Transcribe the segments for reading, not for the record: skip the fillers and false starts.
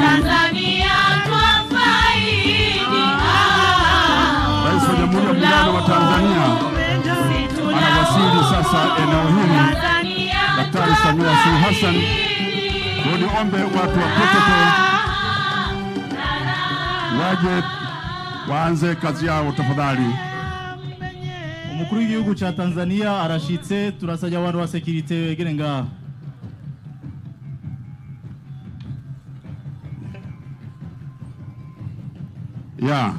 Tanzania twafaidi. Rais wa Jamhuri ya Muungano wa Tanzania anawasili sasa eneo hili. Daktari Samia Suluhu Hassan, niombe watu wa protocol waje waanze kazi yao tafadhali. Umukuru w'igihugu cha Tanzania arashitse, turasajya abantu wa security wegere ngaha. Ya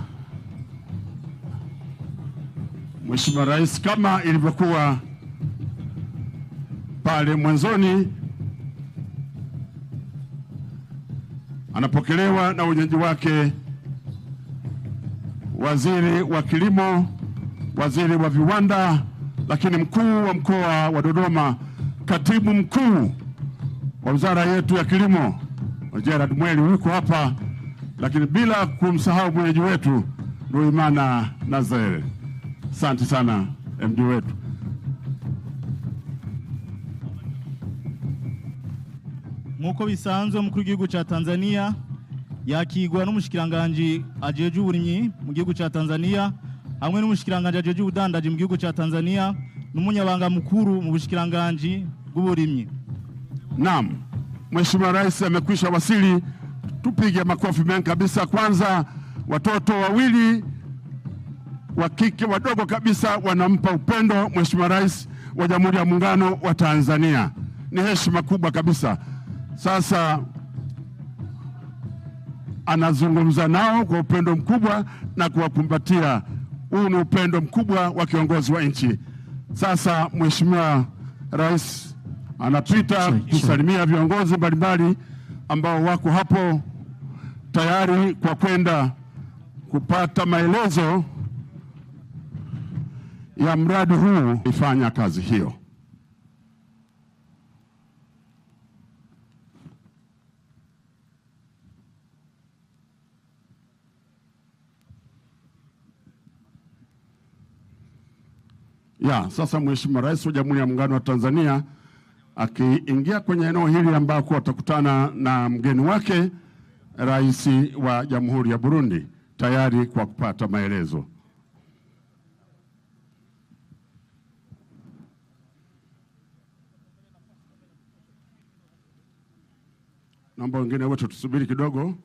Mheshimiwa Rais, kama ilivyokuwa pale mwanzoni, anapokelewa na wenyeji wake waziri wa kilimo, waziri wa viwanda, lakini mkuu wa mkoa wa Dodoma, katibu mkuu wa wizara yetu ya kilimo Gerard Mweli yuko hapa, lakini bila kumsahau mwenyeji wetu Nduwimana Nazare. Asante sana MD wetu. Nkuko bisanzwe umukuru w'igihugu cha Tanzania yakigwa n'umushikiranganje ajeje uburimyi mu gihugu cha Tanzania, hamwe n'umushikiranganje ajeje ubudandaji mu gihugu cha Tanzania, n'umunyabanga mukuru mu bushikiranganje bw'uburimyi. Naam, Mheshimiwa Rais amekwisha wasili. Tupige makofi mengi kabisa. Kwanza watoto wawili wa kike wadogo kabisa wanampa upendo Mheshimiwa Rais wa Jamhuri ya Muungano wa Tanzania. Ni heshima kubwa kabisa. Sasa anazungumza nao kwa upendo mkubwa na kuwakumbatia. Huu ni upendo mkubwa wa kiongozi wa nchi. Sasa Mheshimiwa Rais anapita kusalimia viongozi mbalimbali ambao wako hapo tayari kwa kwenda kupata maelezo ya mradi huu ifanya kazi hiyo. Sasa Mheshimiwa Rais wa Jamhuri ya Muungano wa Tanzania akiingia kwenye eneo hili ambako atakutana na mgeni wake Rais wa Jamhuri ya Burundi, tayari kwa kupata maelezo. Naomba wengine wote tusubiri kidogo.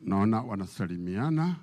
Naona wanasalimiana.